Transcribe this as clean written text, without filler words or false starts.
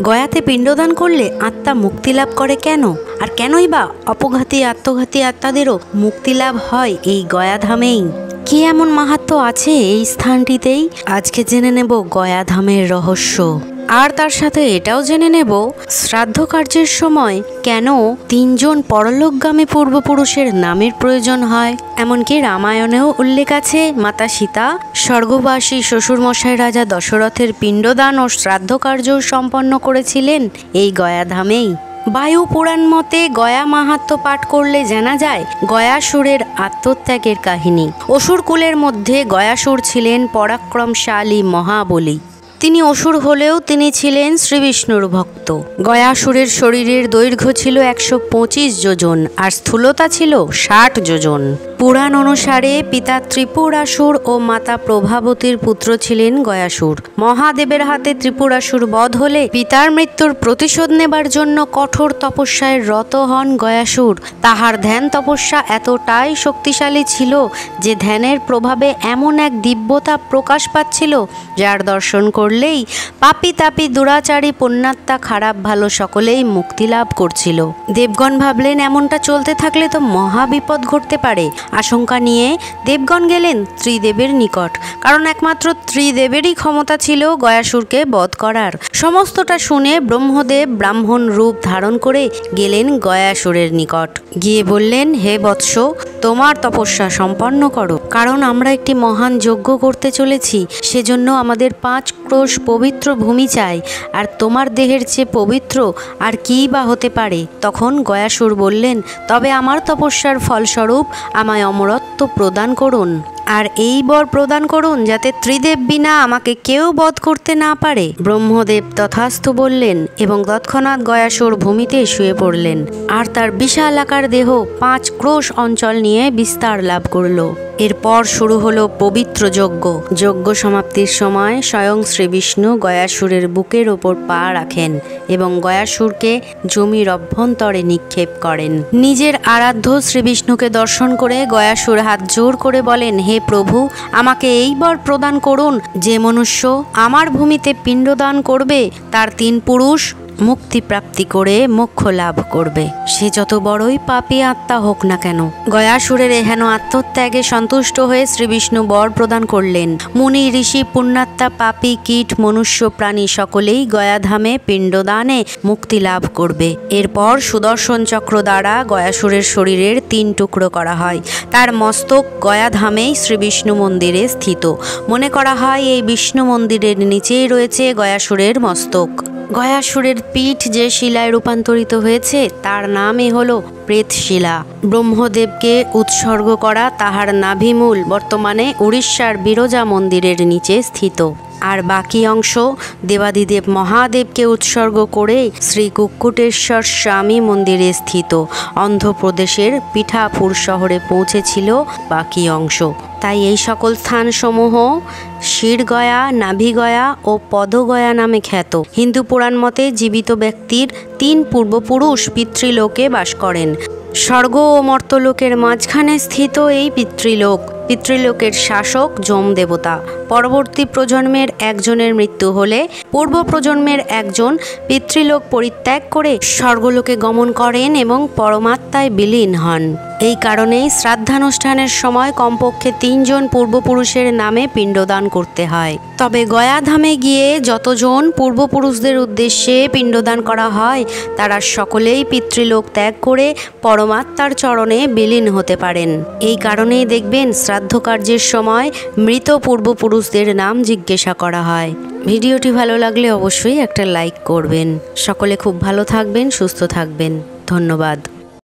গয়াতে পিণ্ডদান করলে আত্মা মুক্তি লাভ করে কেন? আর কেনই বা অপঘাতী আত্মঘাতী আত্মাদেরও মুক্তি লাভ হয় এই গয়াধামেই? কি এমন মাহাত্ম্য আছে এই স্থানটিতেই? আজকে জেনে নেব গয়াধামের রহস্য। আর তার সাথে এটাও জেনে নেব শ্রাদ্ধ কার্যের সময় কেন 3 জন পরলোকগামী পূর্বপুরুষের নামের প্রয়োজন হয়। এমনকি রামায়ণেও উল্লেখ আছে মাতা সীতা স্বর্গবাসী শ্বশুরমশাই রাজা দশরথের পিণ্ডদান ও শ্রাদ্ধ কার্য সম্পন্ন করেছিলেন এই গয়াধামেই। বায়ু পুরাণ মতে গয়া মাহাত্ম্য পাঠ করলে জানা যায় গয়াসুরের আত্মত্যাগের কাহিনী। অসুর কুলের মধ্যে গয়াসুর ছিলেন পরাক্রমশালী মহাবলী। তিনি অসুর হলেও তিনি ছিলেন শ্রীবিষ্ণুর ভক্ত। গয়াসুরের শরীরের দৈর্ঘ্য ছিল 125 যোজন আর স্থূলতা ছিল 60 যোজন। পুরাণ অনুসারে পিতা ত্রিপুরাসুর ও মাতা প্রভাবতীর পুত্র ছিলেন গয়াসুর। মহাদেবের হাতে ত্রিপুরাসুর বধ হলে পিতার মৃত্যুর প্রতিশোধ নেবার জন্য কঠোর তপস্যায় রত হন গয়াসুর। তাহার ধ্যান তপস্যা এতটাই শক্তিশালী ছিল যে ধ্যানের প্রভাবে এমন এক দিব্যতা প্রকাশ পাচ্ছিল যার দর্শন করলেই পাপী তাপী দুরাচারী পুণ্যাত্মা খারাপ ভালো সকলেই মুক্তি লাভ করছিল। দেবগণ ভাবলেন এমনটা চলতে থাকলে তো মহা বিপদ ঘটতে পারে। আশঙ্কা নিয়ে দেবগণ গেলেন ত্রিদেবের নিকট, কারণ একমাত্র ত্রিদেবেরই ক্ষমতা ছিল গয়াসুরকে বধ করার। সমস্তটা শুনে ব্রহ্মদেব ব্রাহ্মণ রূপ ধারণ করে গেলেন গয়াসুরের নিকট। গিয়ে বললেন, হে বৎস, তোমার তপস্যা সম্পন্ন করো, কারণ আমরা একটি মহান যজ্ঞ করতে চলেছি। সেজন্য আমাদের 5 ক্রোশ পবিত্র ভূমি চাই, আর তোমার দেহের চেয়ে পবিত্র আর কী বা হতে পারে? তখন গয়াসুর বললেন, তবে আমার তপস্যার ফলস্বরূপ আমায় অমরত্ব প্রদান করুন, আর এই বর প্রদান করুন যাতে ত্রিদেব বিনা আমাকে কেউ বধ করতে না পারে। ব্রহ্মদেব তথাস্তু বললেন এবং তৎক্ষণাৎ গয়াসুর ভূমিতে শুয়ে পড়লেন, আর তার বিশাল আকার দেহ 5 ক্রোশ অঞ্চল নিয়ে বিস্তার লাভ করল। এরপর শুরু হলো পবিত্র যজ্ঞ। যজ্ঞ সমাপ্তির সময় স্বয়ং শ্রীবিষ্ণু গয়াসুরের বুকের ওপর পা রাখেন এবং গয়াসুরকে জমির অভ্যন্তরে নিক্ষেপ করেন। নিজের আরাধ্য শ্রীবিষ্ণুকে দর্শন করে গয়াসুর হাত জোর করে বলেন, হে প্রভু, আমাকে এই বর প্রদান করুন যে মনুষ্য আমার ভূমিতে পিণ্ডদান করবে তার 3 পুরুষ মুক্তি প্রাপ্তি করে মোক্ষ লাভ করবে, সে যত বড়ই পাপী আত্মা হোক না কেন। গয়াসুরের এহেন আত্মত্যাগে সন্তুষ্ট হয়ে শ্রীবিষ্ণু বর প্রদান করলেন। মুনি ঋষি পুণ্যাত্মা পাপী কীট মনুষ্য প্রাণী সকলেই গয়াধামে পিণ্ডদানে মুক্তি লাভ করবে। এরপর সুদর্শন চক্র দ্বারা গয়াসুরের শরীরের 3 টুকরো করা হয়। তার মস্তক গয়াধামেই শ্রীবিষ্ণু মন্দিরে স্থিত। মনে করা হয় এই বিষ্ণু মন্দিরের নিচেই রয়েছে গয়াসুরের মস্তক। গয়াসুরের পিঠ যে শিলায় রূপান্তরিত হয়েছে তার নামই হলো প্রেতশিলা। ব্রহ্মদেবকে উৎসর্গ করা তাহার নাভিমূল বর্তমানে উড়িষ্যার বিরজা মন্দিরের নিচে স্থিত, আর বাকি অংশ দেবাদিদেব মহাদেবকে উৎসর্গ করে শ্রী কুক্কুটেশ্বর স্বামী মন্দিরে স্থিত। অন্ধ্রপ্রদেশের পিঠাপুর শহরে পৌঁছেছিল বাকি অংশ। তাই এই সকল স্থানসমূহ শিরগয়া, নাভিগয়া ও পদগয়া নামে খ্যাত। হিন্দু পুরাণ মতে জীবিত ব্যক্তির 3 পূর্বপুরুষ পিতৃলোকে বাস করেন। স্বর্গ ও মর্তলোকের মাঝখানে স্থিত এই পিতৃলোকের শাসক যম দেবতা। পরবর্তী প্রজন্মের একজনের মৃত্যু হলে পূর্ব প্রজন্মের একজন পিতৃলোক পরিত্যাগ করে স্বর্গলোকে গমন করেন এবং পরমাত্মায় বিলীন হন। এই কারণেই শ্রাদ্ধানুষ্ঠানের সময় কমপক্ষে 3 জন পূর্বপুরুষের নামে পিণ্ডদান করতে হয়। তবে গয়াধামে গিয়ে যতজন পূর্বপুরুষদের উদ্দেশ্যে পিণ্ডদান করা হয় তারা সকলেই পিতৃলোক ত্যাগ করে পরমাত্মার চরণে বিলীন হতে পারেন। এই কারণেই দেখবেন শ্রাদ্ধ কার্যের সময় মৃত পূর্বপুরুষদের নাম জিজ্ঞাসা করা হয়। ভিডিওটি ভালো লাগলে অবশ্যই একটা লাইক করবেন। সকলে খুব ভালো থাকবেন, সুস্থ থাকবেন। ধন্যবাদ।